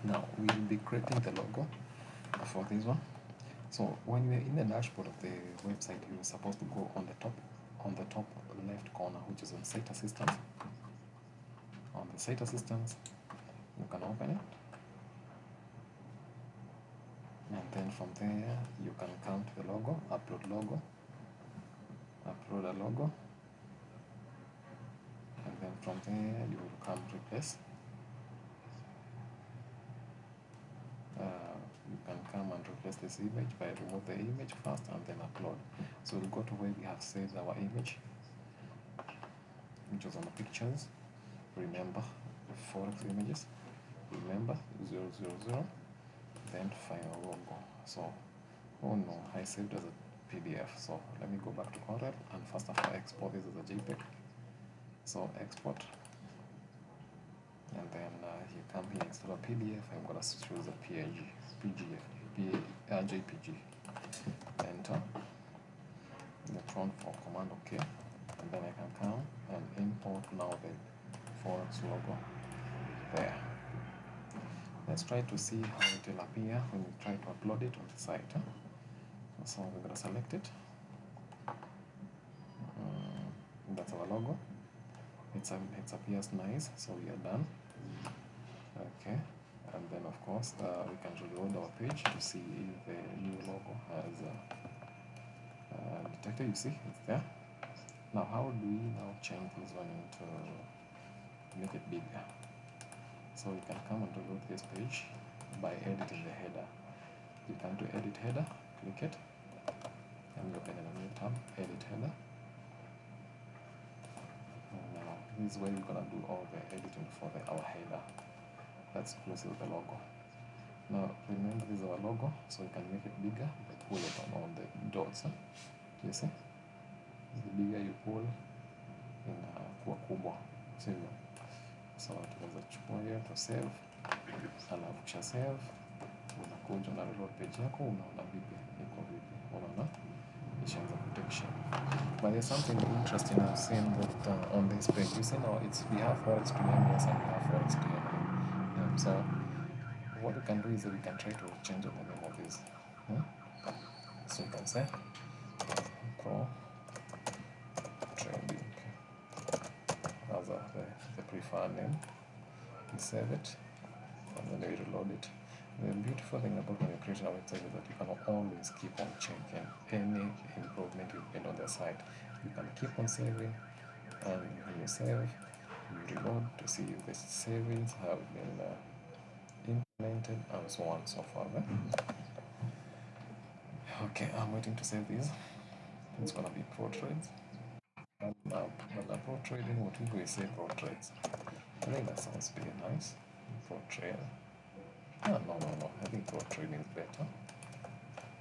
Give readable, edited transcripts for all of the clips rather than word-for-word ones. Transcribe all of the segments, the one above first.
Now we'll be creating the logo for this one. So when you're in the dashboard of the website, you're supposed to go on the top left corner, which is on Site Assistance. On the Site Assistance, you can open it, and then from there you can come to the logo, upload a logo, and then from there you will come replace. You can come and replace this image by remove the image first and then upload. So we'll go to where we have saved our image, which was on the pictures. Remember the forex images. Remember 000. Then final logo. So oh no, I saved as a PDF. So let me go back to Corel, and first of all export this as a JPEG. So export, and then you come here instead of PDF, I'm gonna choose a JPG. Enter the prompt for command OK, and then I can come and import now the forex logo there. Let's try to see how it will appear when we try to upload it on the site. So we're gonna select it. That's our logo. It appears nice, so we are done. Okay, and then of course we can reload our page to see if the new logo has detected. You see it's there. Now how do we now change this one into make it bigger? So you can come and reload this page by editing the header. You come to edit header, click it, and you open a new tab, edit header. Now this is where you're gonna do all the editing for our header. Let's close the logo. Now remember this is our logo, so you can make it bigger by pull it on the dots. You see, the bigger you pull inakuwa kubwa, sivyo? So tunaweza chukua hiyo to save, alafu kisha save unakuja na reload page yako, unaona vipi iko vipi, unaona ishaanza kutake shape. But there's something interesting I've seen that on this page. You see now we have forex to yes, and we have forex to so what we can do is that we can try to change the name of this. So you can say pro trading as the preferred name. You save it and then you reload it. The beautiful thing about when you're creating a website is that you can always keep on checking any improvement you've made on the site. You can keep on saving, and when you save, you reload to see if the savings have been implemented and so on and so forth. Okay, I'm waiting to save this. It's gonna be pro trades. And now, pro trading, what we do is say pro trades. I think that sounds pretty nice. Pro trade. No. I think pro trading is better.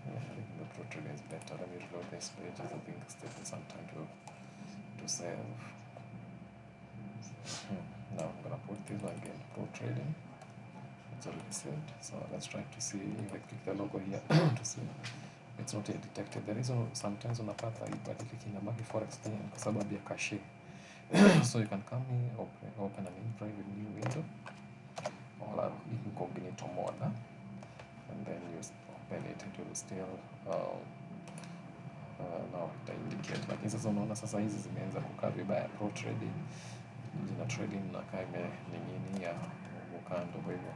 Yeah, I think the pro trading is better. Let me reload this page as I think it's taking some time to save. Now I'm gonna put this one again. Pro trading. It's already saved. So let's try to see if I click the logo here to see. It's not yet detected. The reason sometimes unapata ibadiliki kinabaki forex thing kwa sababu ya cache. So you can come here, open a new private new window, or an incognito mode, and then you open it. It will still now ita indicate, lakini sasa unaona sasa hizi zimeanza kukaa vibaya. Pro trading, jina trading na kaa imening'inia huko kando. Kwa hivyo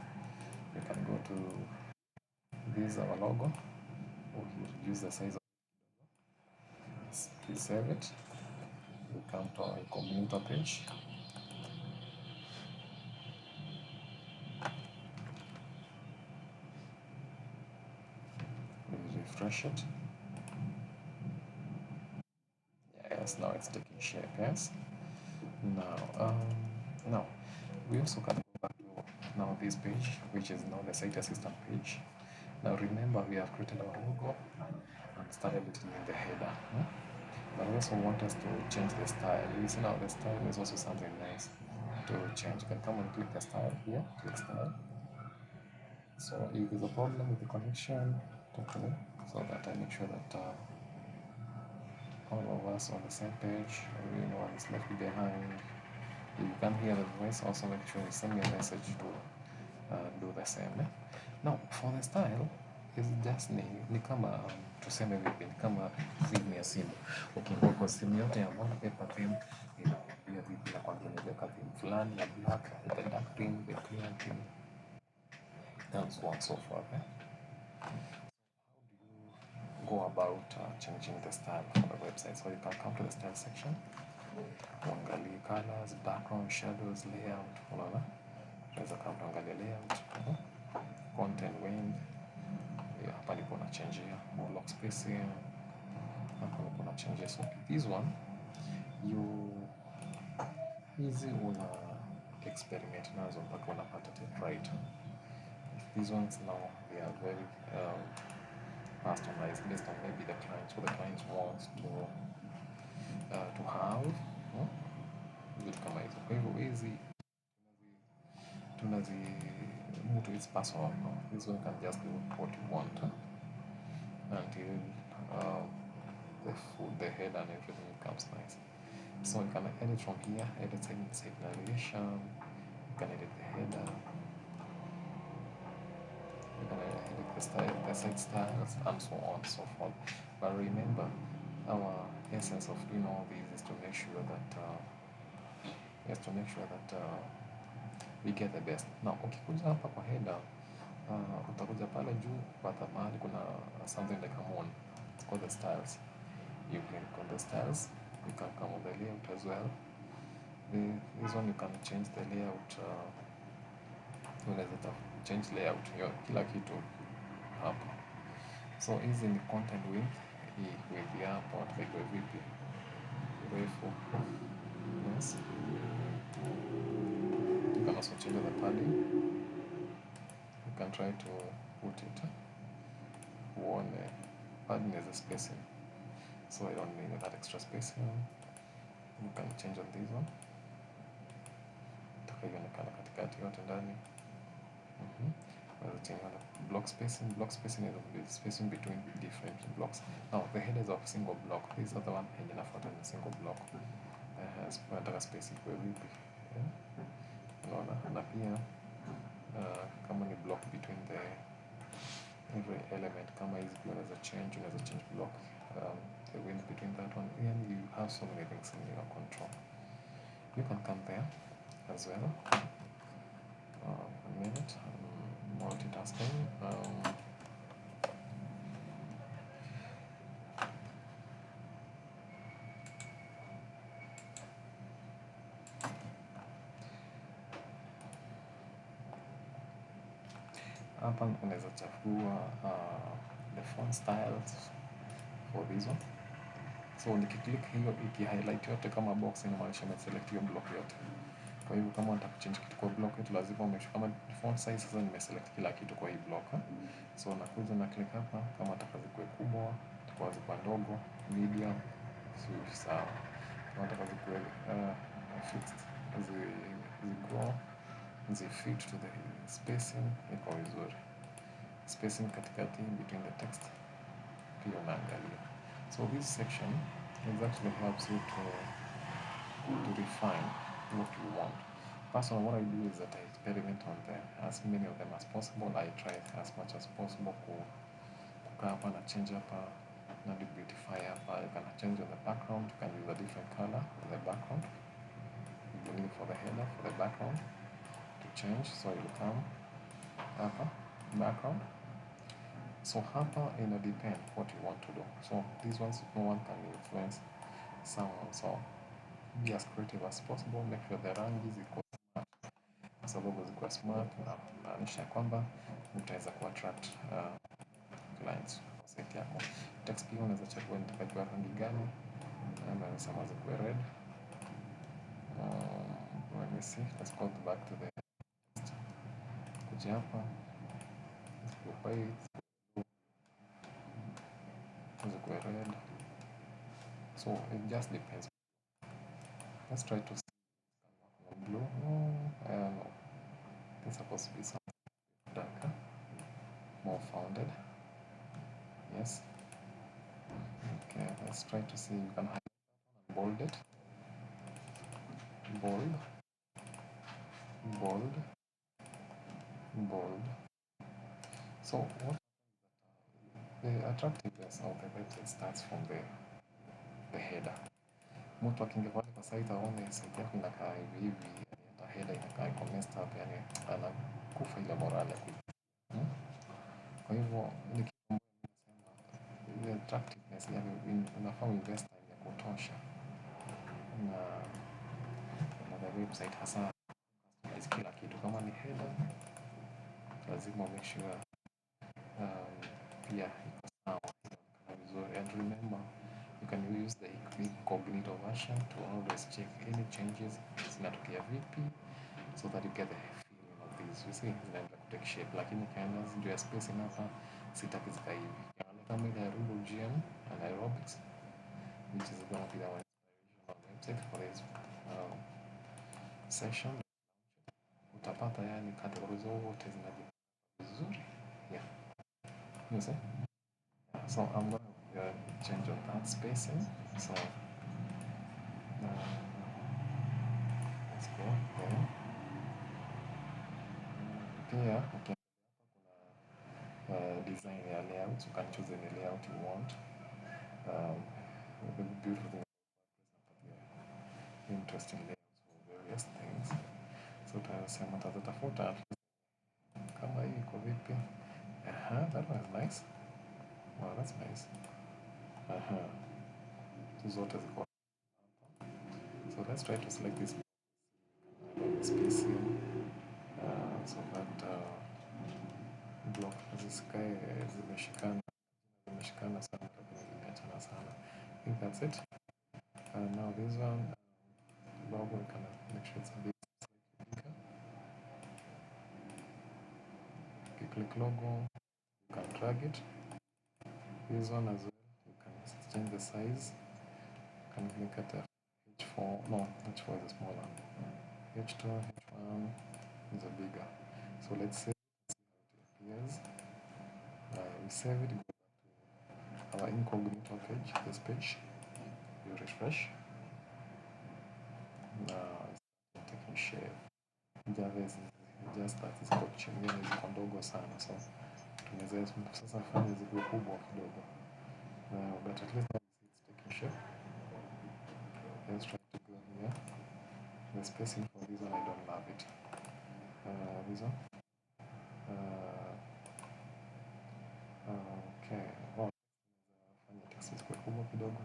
you can go to this our logo, or you reduce the size of it. Please save it. We come to our incognito page. We refresh it. Yes, now it's taking shape. Yes. Now we also can go back to now this page, which is now the site assistant page. Now remember, we have created our logo and started it in the header. But we also want us to change the style. You see now the style is also something nice to change. You can come and click the style here, click style. So if there's a problem with the connection, talk to me so that I make sure that all of us on the same page, no one is left behind. If you can hear the voice, also make sure you send me a message to do the the same. Now for the style is just ni kama tuseme vipi, ni kama theme ya simu. Ukiingia kwa simu yote ya wallpaper theme pia vipi na kwa nimeweka theme fulani ya black, the dark theme, the clear theme, and so on and so forth. Go about changing the style for the website. So you can come to the style section, uangalie colors, background, shadows, layout, unaona. Unaweza kama tuangalie layout, content weight, hapa ndipo na change block spacing, hapa ndipo na change. So this one you easy una experiment nazo mpaka unapata it right. These ones now they are very customized based on maybe the client, what the client wants to have vitu kama hizo. Kwa hivyo hizi tunazi mtu is personal. This one can just do what you want until the head and everything becomes nice. So you can edit from here, edit save navigation, you can edit the header, you can edit the style, the site styles, and so on and so forth. But remember, our essence of doing all these is to make sure that we get the best. Now ukikuja hapa kwa header, utakuja pale juu pata mahali kuna something like a mon. It's called the styles. You click on the styles, you can come on the layout as well. This one you can change the layout. Unaweza change layout kila kitu hapa. So hizi ni content with hapo atakuwa vipi refu. Yes, you can also change the padding. You can try to put it on padding as a spacing, so I don't need that extra spacing. You can change on this one, ionekana katikati yote ndani. Block spacing is spacing between different blocks. Now the header is of single block. This other one header inafuata ni single block. Nataka space ikuwe vipi? Unaona, na pia kama ni block between the every element, kama hizi pia unaweza change block the width between that one. And you have so many things in your control. You can come there as well. A minute, multitasking. Hapa unaweza chagua the font styles for this one. So nikiklik hiyo iki-highlight yote kama box, inamaanisha nimeselect hiyo block yote. Kwa hivyo kama nataka kuchange kitu kwa block yetu lazima umeshow kama font size. Sasa nimeselect kila kitu kwa hii block. So nakuja na click hapa, kama nataka zikuwe kubwa, nataka zikuwe ndogo, medium, sawa. Kama nataka zikuwe fixed, zigrow, fit to the spacing, iko vizuri. Spacing katikati between the text pia unaangalia. So this section actually helps you to refine what you want. Personally, what I do is that I experiment on them, as many of them as possible. I try as much as possible kukaa hapa na change hapa na beautify hapa. You can change on the background, you can use a different color for the background. You need for the header, for the background to change. So you come hapa background. So hapa ina depend what you want to do. So these ones no one can influence someone. So be as creative as possible. Make sure the rangi ziko smart, kwa sababu ziko smart na maanisha kwamba utaweza kuattract clients kwa site yako. Text pia unaweza chagua nitakaje rangi gani, na nasema zikuwe red. Let me see. Let's go back to the text. Kuja hapa zikuwe white, zikuwe red. So it just depends. Let's try to see blue. No, it's supposed to be something darker, more founded. Yes. Okay, let's try to see. You can highlight that one and bold it. Bold. bold. So what the attractiveness of the website starts from the header. Mtu akiingia pale kwa site aone site yako inakaa hivi hivi, yani hata header inakaa iko messed up, yani anakufa ile morale ya hmm? Kwa hivyo ni kitu ambayo nasema ile attractiveness, yani unafaa invest time ya kutosha na the website hasa customize kila kitu. Kama ni header lazima make sure pia iko sawa, inaonekana vizuri. And remember, you can use the incognito version to always check any changes zinatokea vipi, so that you get the feeling of this. You see, zinaendelea kutake shape, lakini ukienda juu ya space hapa sitaki zika hivi. Kama ile ya Rural GM and aerobics, which is going to be our inspirational website for this session, utapata yani categories zote zinajipanga vizuri. Yeah, you see. So I'm going to change on that spacing. So let's go there. Pia ukiangalia kuna design ya layout, you can choose any layout you want. The beautiful thing about interesting layouts for various things. So utasema tazatafuta kama hii iko vipi. That was nice. Wow, that's nice. Zote ziko. So let's try to select this spacing so that block zisikae zimeshikana sana, zimeachana sana. I think that's it. Now this one logo, we can make sure it's a bit bigger. If you click logo, you can drag it. This one as well, you can change the size. You can make it a H4, no, H4 is a smaller. H2, H1 is a bigger. So let's save it, see how it appears. We save it, go back to our incognito page, this page. You refresh. Now it's taking shape. Just that is chingine ziko ndogo sana, so tunaweza sasa fanya zikuwe kubwa kidogo. But at least now it's taking shape. Let's try to go here. The spacing for this one, I don't love it. This one. Okay. Oh, fanya text zikuwe kubwa kidogo.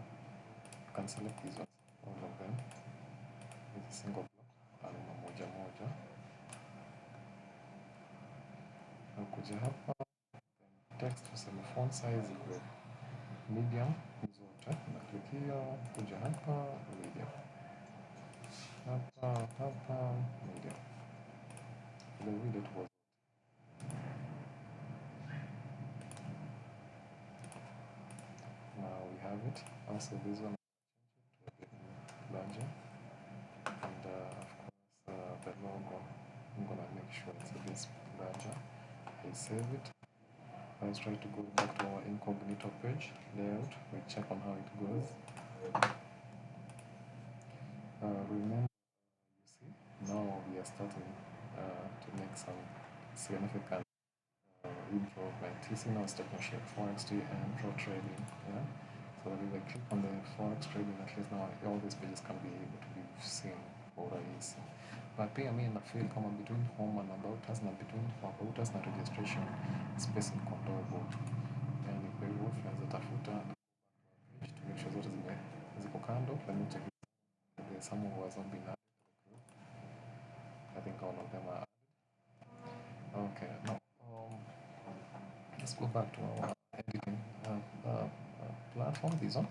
You can select these ones, all of them. With a single block. Alama moja moja. Kuja hapa, text tuseme font size ikuwe medium zote, na click hiyo, kuja hapa medium, hapa medium, vile vile tuko. Now we have it. Also this one to a bit larger, and of course the logo, I'm gonna make sure it's a bit larger. I save it. Let's try to go back to our incognito page, layout, we check on how it goes. Remember, you see, now we are starting to make some significant improvement. You see now it's taking shape, Forex and Pro Trading. Yeah? So if I click on the Forex Trading, at least now all these pages can be able to be seen for easy. But pia mimi na feel kama between home and about us, na between about us na registration space ni ndogo. Yani kwa hivyo tunaweza tafuta page to make sure zote ziko kando. Let me check if there's someone who hasn't been added to the group. I think all of them are added. Okay, now let's go back to our editing platform, this one.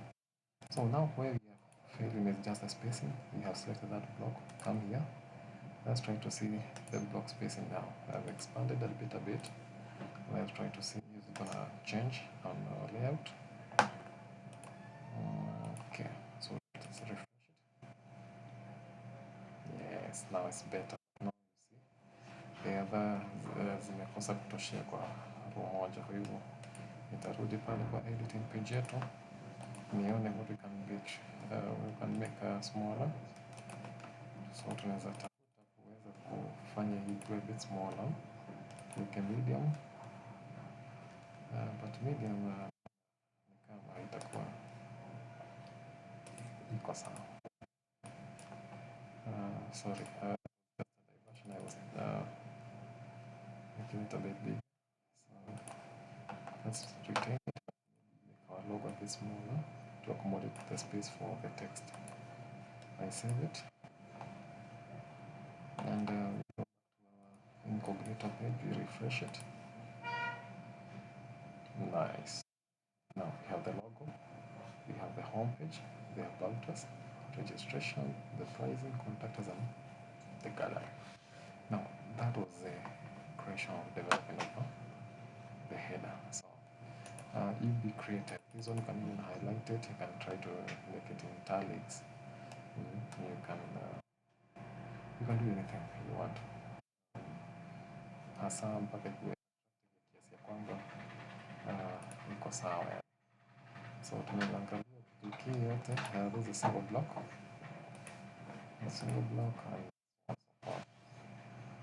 So now where we are failing is just the spacing. We have selected that block, come here. Let's try to see the block spacing now. I've expanded a bit. Let's try to see is it gonna change on our layout. Okay, so let's refresh it. Yes, now it's better. Now you see the other zimekosa kutoshea kwa row moja, kwa hivyo nitarudi pale kwa editing page yetu nione what we can make smaller. So tunaweza tafuta kuweza kufanya hii a bit smaller tuweke medium, but medium ni kama itakuwa iko sawa. Sorry, that's the diversion I was making it a bit big. So let's retain it, make our logo a bit smaller to accommodate the space for the text. I save it, and we go back to our incognito page, we refresh it. Nice. Now we have the logo, we have the home page, the about us, registration, the pricing, contact us, and the gallery. Now that was the creation of developing of the header. So if be creative, this one you can even highlight it, you can try to make it in italics. You can do anything you want, hasa mpaka kiwe kiasi ya kwamba iko sawa. So tunaangalia key yote, this is a single block, and so forth.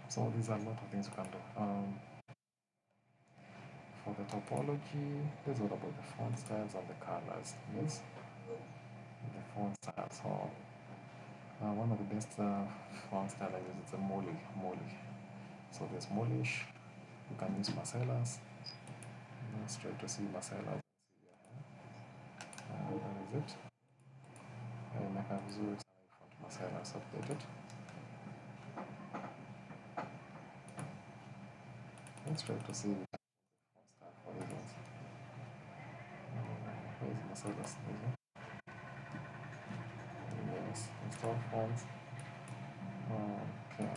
So these are a lot of things you can do. For the topology, this is what about the font styles and the colors. Yes, the font style. So one of the best font style I use is a Molly. So there's Mollish. You can use Marcellus. Let's try to see Marcellus. That is it. Inakaa vizuri sana hii font Marcellus updated. Let's try to see the font style for these ones. Where is Marcellus? Yes, install fonts. Okay.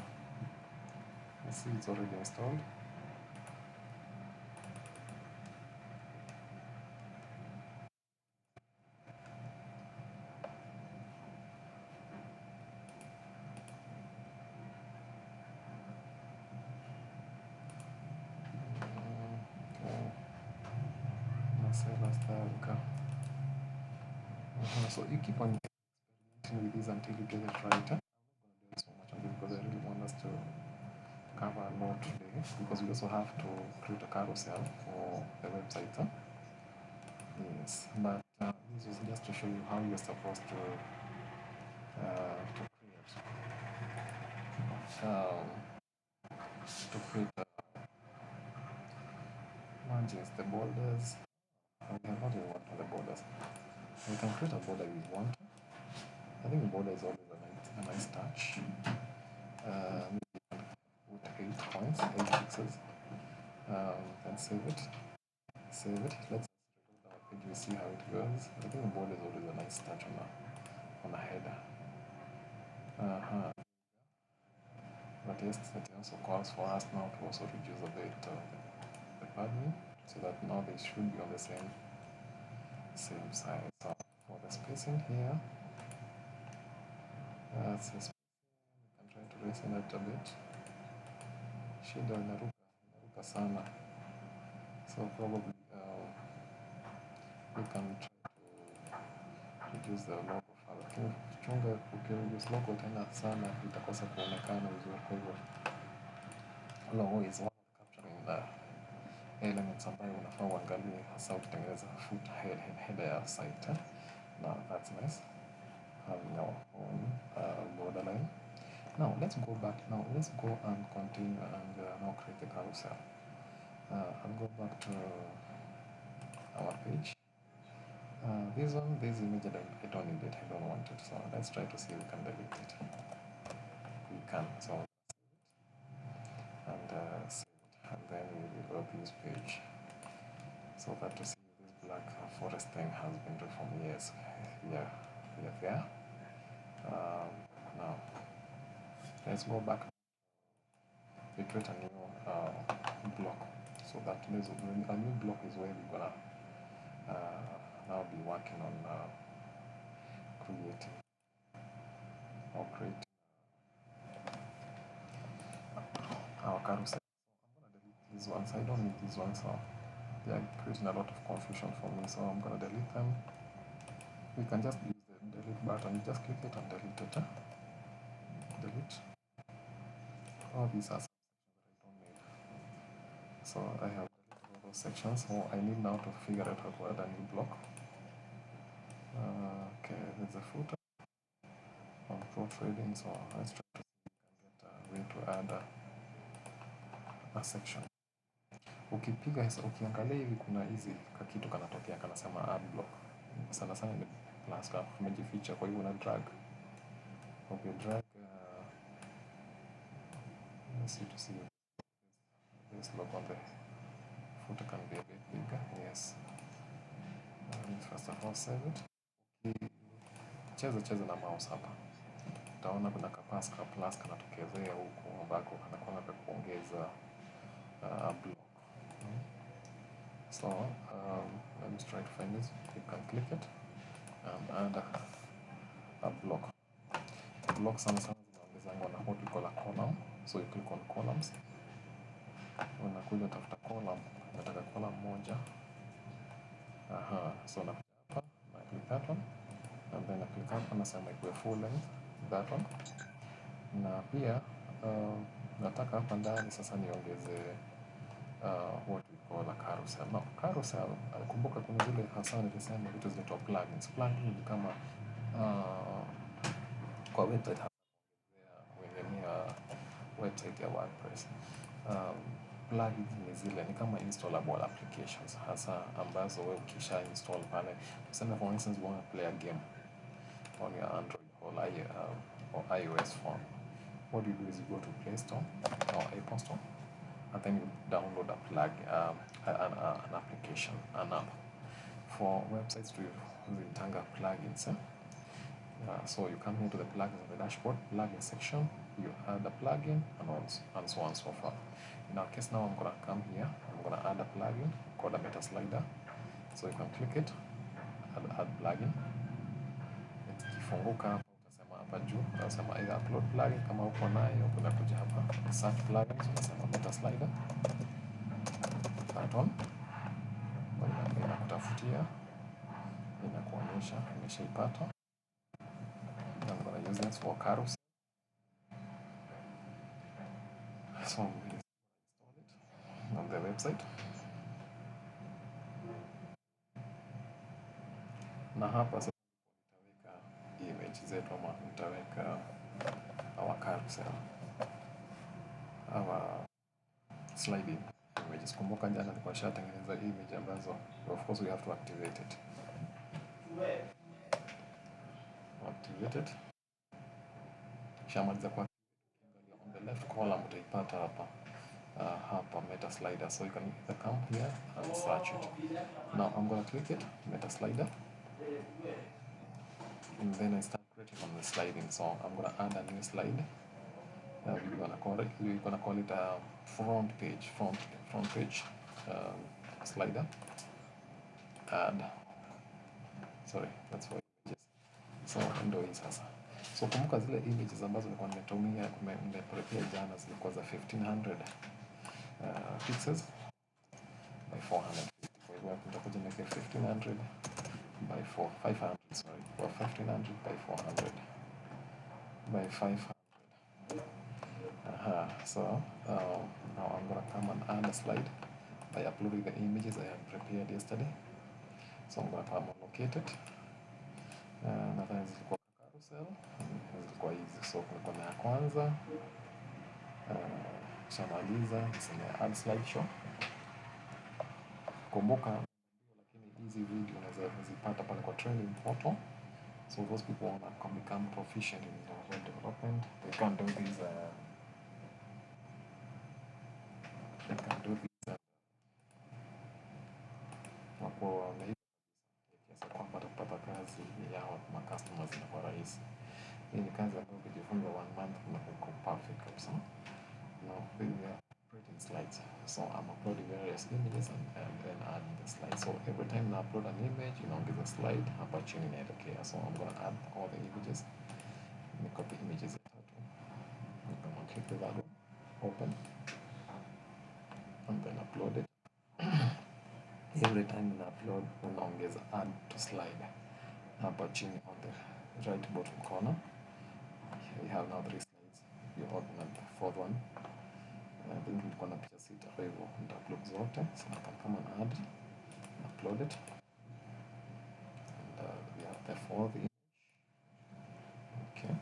Let's see, it's already installed. Marcellus, there we go. So you keep on experimenting with this until you get it right. I'm not going to do it so much on this because I really want us to cover a lot today, because we also have to create a carousel for the website. Yes, but this was just to show you how you're supposed to create margins, the borders. We have not even worked on the borders. We can create a border if we want. I think the border is always a nice touch. With 8 points, 8 pixels. And save it. Let's reload our page, we see how it goes. I think the border is always a nice touch on a header. But yes, it also calls for us now to also reduce a bit the padding, so that now they should be on the same size. So for the spacing here, we can try to lessen it a bit. Shida inaruka sana, so probably we can try to reduce the logo further. Chunga ukireduce logo tena sana itakosa kuonekana vizuri. Kwa hivyo logo is one of the capturing the elements ambayo unafaa uangalie hasa ukitengeneza header ya site. Now that's nice, having our own borderline. Now let's go back. Now let's go and continue and now create the carousel. I'll go back to our page. This image I don't need it. I don't want it. So let's try to see if we can delete it. We can. So and save it, and then we reload this page, so that to see this black forest thing has been done for me. Yes, yeah, we are there. Now let's go back. We create a new block, so that a new block is where we're gonna now be working on creating our carousel. So I'm gonna delete these ones. I don't need these ones, so they are creating a lot of confusion for me. So I'm gonna delete them. We can just use the delete button. You just click it and delete it. Delete. All these are sections that I don't need. So I have deleted all those sections. So I need now to figure out how to add a new block. Okay, there's a footer on pro trading. So let's try to see if we can get a way to add a section. Ukiangalia hivi kuna hizi kakitu kanatokea kanasema add block. Sana sana ni plus ka kumejificha, kwa hivyo una drag. Okay, drag let's see to see if this logo on the footer can be a bit bigger. Yes. First of all, save it. Cheza na mouse hapa. Utaona kuna kapas ka plus kanatokezea huku ambako kanakuwa kwa kuongeza block. So let me try to find this. You can click it and add a block. Block sana zinaongezangwa na what we call a column. So you click on columns. Unakuja utafuta column, nataka column moja. So na hapa na click that one, and then I click hapa nasema ikuwe full length that one. Na pia nataka hapa ndani sasa niongeze what we call a carousel. Now carousel, kumbuka kuna zile hasa nilisema vitu zinaitwa plugins. Plugin ni kama kwa website hapa kuongezea website ya WordPress. Plugins ni zile ni kama installable applications hasa ambazo wewe ukisha install pale, tuseme for instance you want to play a game on your Android or iOS phone. What you do is you go to Play Store or Apple Store, and then you download a an application, an app. For websites to zitanga plugins. So you come here to the plugins on the dashboard, plugin section, you add a plugin and so on and so forth. In our case now I'm going to come here, I'm going to add a plugin called a meta slider. So you can click it, add plugin. Ikifunguka hapa utasema hapa juu, utasema either upload plugin kama uko nayo, unakuja hapa search plugins, unasema meta slider. That one. Inakutafutia, inakuonyesha, imeshaipata. I'm going to use this for Carousel. So I'm going to install it on the website. Na hapa sasa nitaweka image zetu ama nitaweka our carousel, our sliding images. Kumbuka jana nilikuwa nishatengeneza image ambazo of course we have to activate it. Activate it. Shamaliza kwa on the left column utaipata hapa hapa meta slider, so you can either come here and search it. Now I'm going to click it, meta slider, and then I start creating on the sliding. So I'm going to add a new slide. We're going to call it a front page slider. Add, sorry, that's for images. So ndio hii sasa. So kumbuka zile images ambazo nilikuwa nimetumia nimeprepare jana zilikuwa za 1500 pixels by 450. Kwa hivyo nitakuja niweke 1500 by 500, sorry, or 1500 by 400 by 500. So now I'm gonna come and add a slide by uploading the images I had prepared yesterday. So I'm gonna come and locate it. Nadhani zilikuwa carousel, zilikuwa hizi. So kulikuwa na ya kwanza, shamaliza, niseme add slideshow. Kumbuka, lakini hizi video unaweza kuzipata pale kwa training portal. So those people want to become proficient in web development, they can do these. They can do these. Wapo wameiva kabisa kiasi kwamba kupata kazi yao na customers inakuwa rahisi. Hii ni kazi ambayo ukijifunza 1 month unakuwa perfect kabisa. Now we are creating slides. So I'm uploading various images and then adding the slides. So every time I upload an image, give a slide hapa chini inaelekea. So I'm going to add all the images. Copy images tatu. I'm going to click that one, open, and then upload it. Every time I upload, unaongeza add to slide hapa chini on the right bottom corner. We have now 3 slides. You open the 4th one. I think nilikuwa na picha 6 kwa hivyo nita upload zote, so kama na add na upload it, and we have the fourth image. Okay,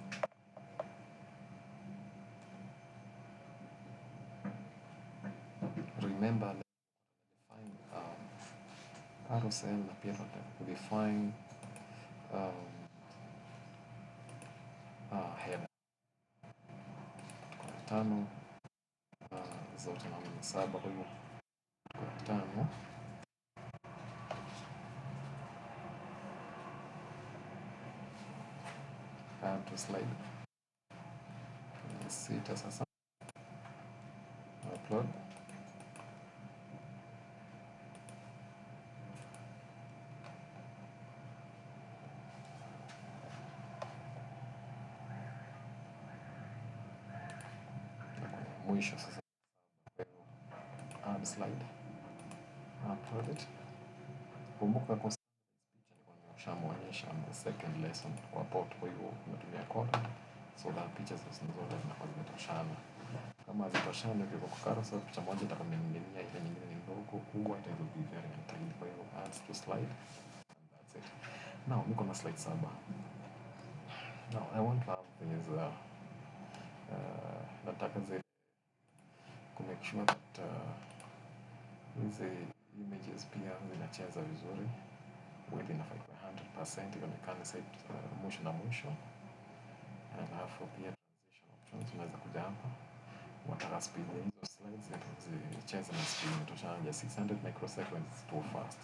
remember define carousel na pia define header kwa 5 zote na 7, kwa hivyo kwa 5 add to slide 6 sasa upload. Mwisho sasa add slide, upload it. Kumbuka kwa ushamuonyesha the second lesson kwa port, kwa hivyo unatumia code so that pictures zote zinakuwa zimetoshana. Kama hazitoshani kwa carousel, picha moja itakuwa imening'inia, ile nyingine ni ndogo, kubwa, it will be very untidy. Kwa hivyo add to slide, and that's it. Now niko na slide 7. Now I want to have these nataka zile to make sure that hizi images pia zinacheza vizuri, width inafaa kwa 100% ionekane side mwisho na mwisho. Alafu pia transition options unaweza kuja hapa, wataka speed ya hizo slides zicheze na speed inatoshana 600 microseconds is too fast,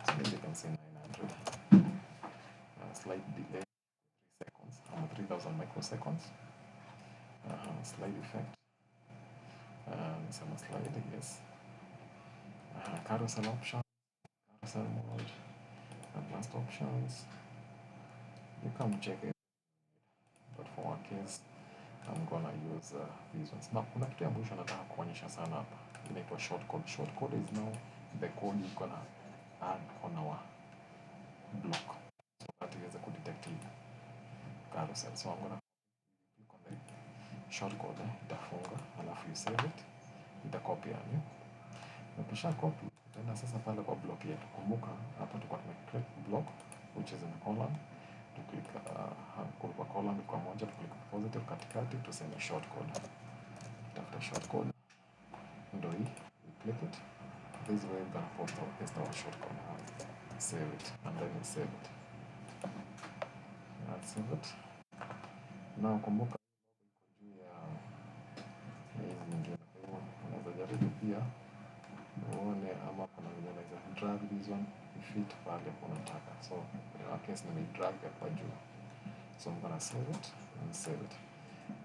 so maybe you can say 900. Slide delay 3 seconds ama 3000 microseconds. Slide effect, some slide, yes. Carousel option, carousel mode, advanced options. You can check it, but for our case I'm gonna use these ones. Now kuna kitu ya mwisho nataka kuonyesha sana hapa, inaitwa shortcode. Shortcode is now the code you're gonna add on our block so that iweze kudetect carousel. So I'm gonna click on the shortcode, itafunga, alafu you save it, itacopy yani. Ukisha copy, utaenda sasa pale kwa block yetu. Kumbuka hapa tulikuwa tumecreate block which is in a column. To click kwa column kwa moja, to click positive katikati, tuseme shortcode. Tafuta shortcode, ndio hii, we click it. This way we're gonna paste our shortcode. Save it, and then we save it. Save it. Now kumbuka iko juu ya hizi nyingine, kwa hivyo unaweza jaribu pia uone ama kuna vile unaweza drag this one ifit pale unataka. So in our case drag hapa juu, so I'm gonna save it and save it.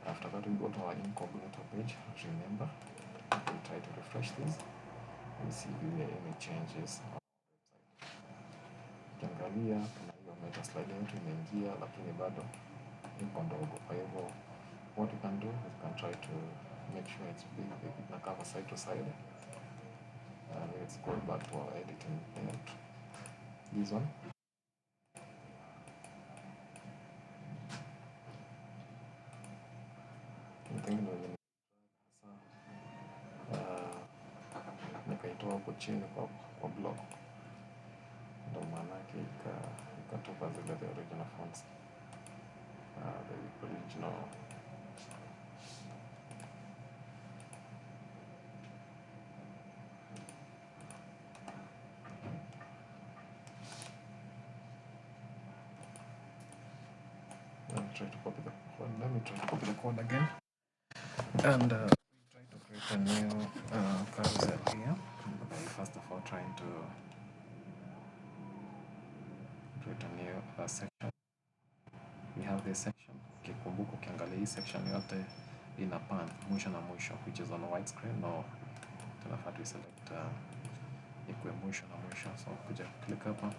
After that we go to our incognito page. Remember, we try to refresh this and see if there are any changes on our website. Ukiangalia kuna hiyo meta slide yetu imeingia, lakini bado iko ndogo. Kwa hivyo what you can do is you can try to make sure it's big, na cover side to side. Let's go back to our editing and this one. Nikaitoa huko chini kwa block, ndo maanake ikatupa zile the original fonts, the original. Let me try to copy the code again, and try to create a new carousel here. First of all, trying to create a new section. We have this section. Ukikumbuka ukiangalia hii section yote ina pan mwisho na mwisho, which is on a white screen. No, tunafaa tu select ikue mwisho na mwisho. So kuja click hapa,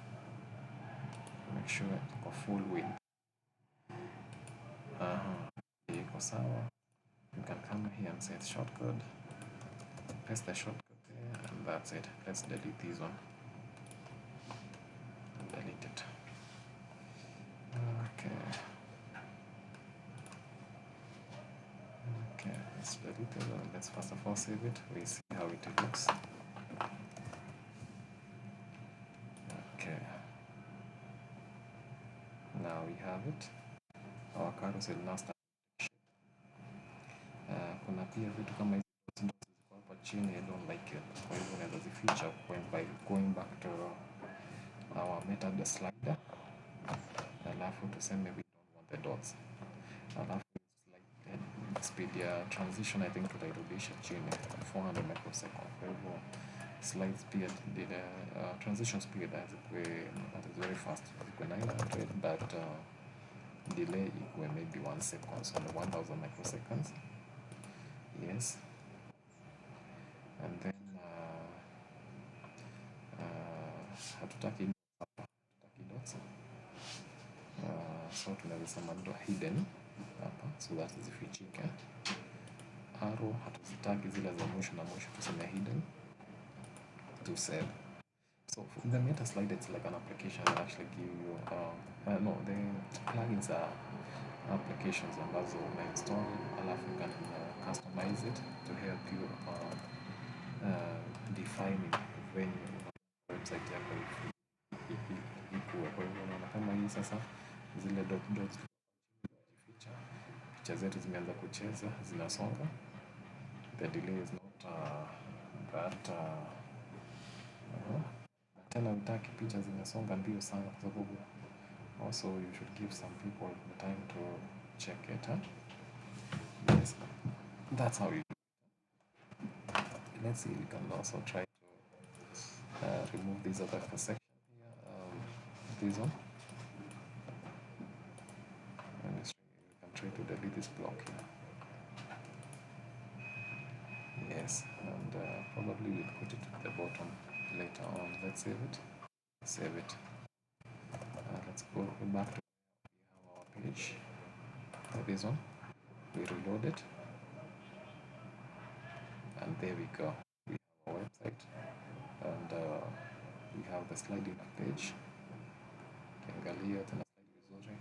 make sure iko full width. Iko sawa. You can come here and set shortcode, paste the shortcode there, and that's it. Let's delete this one. Delete it. Okay, let's delete it. Let's first of all save it. We see how it looks. Okay. Now we have it. Our carousel now start. Kuna pia vitu kama hizi ziko hapa chini, I don't like it. Kwa hivyo unaweza zificha by going back to our method slider. Alafu tuseme we don't want the dots. Alafu speed ya transition I think tutairudisha chini 400 microseconds. Kwa hivyo slide speed, transition speed that is very fast, ikuwe 900, but delay ikuwe maybe 1 second, so 1000 microseconds. Yes. And then hatutaki dots. So tunazisema ndo hidden hapa, so that zifichike. Arrow hatuzitaki zile za mwisho na mwisho, tuseme hidden to save. So in the meta slide, it's like an application that actually give you no, the plugins are applications ambazo una install, alafu you can customize it to help you defining venue website yako ikuwe. Kwa hivyo unaona kama hii sasa, zile dots picha zetu zimeanza kucheza, zinasonga. The delay is not that tena utaki picha zinasonga mbio sana, kwa sababu also you should give some people the time to check it. Yes, that's how you do it. Let's see, we can also try to remove this other section here, this one. And we can try to delete this block here. Yes, and probably we'll put it at the bottom later on. Let's save it. Save it. Let's go back to our page. This one. We reload it. And there we go. We have our website. And we have the sliding page. Kiangalia tena slide vizuri.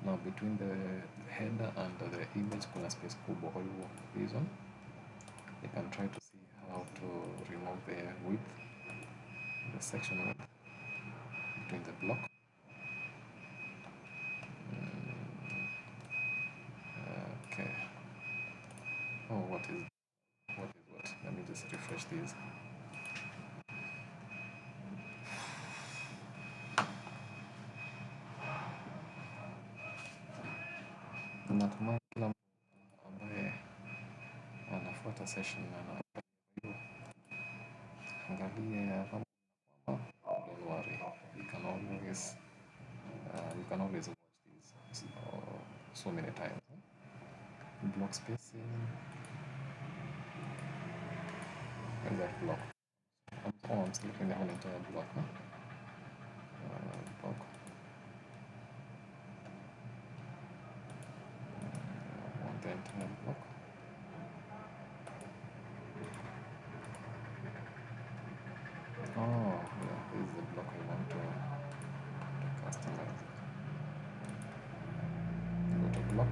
Now between the header and the image kuna space kubwa, kwa hivyo this one. You can try to see how to remove the width, the section width between the block. Okay. Oh, what is what? Let me just refresh these. Natumai kila mtu ambaye anafuata session angalia kama don't worry, you can always watch these so many times. Block spacing. Where's that block? I'm still looking at an entire block. Block. Want the entire block. Oh, yeah, this is the block I want to customize. Go to block.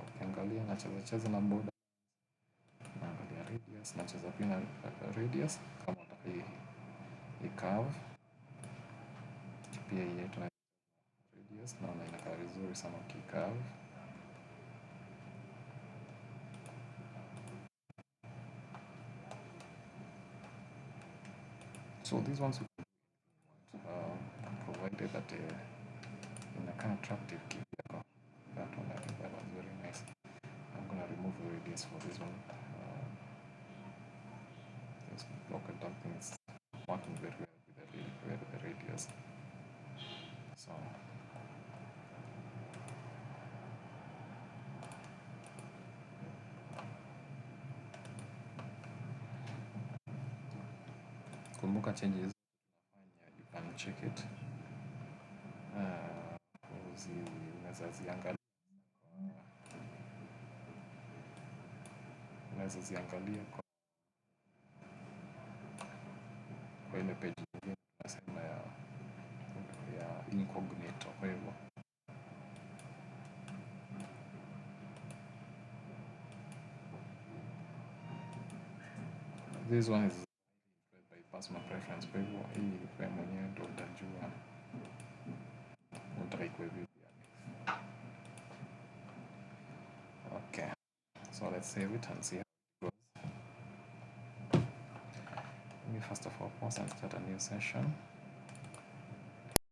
Ukiangalia nacheza na border, naangalia radius, nacheza pia na radius kama unataka hii curve pia hii yetu na radius, naona inakaa vizuri sana ukicurve. So these ones you can provided that in a kind of attractive key. That one, I think that was very nice. I'm gonna remove the radius for this one. This block, I don't think it's working very well with the radius. So kumbuka changes tunafanya, you can check it. Unaweza ziangalia kwa ile page nyingine tunasema ya incognito. Kwa hivyo this one is by personal preference. Kwa hivyo hii kwa mwenyewe ndio utajua unataka ikuwe vipi. Okay, so let's save it and see how it goes. Let me first of all pause and start a new session.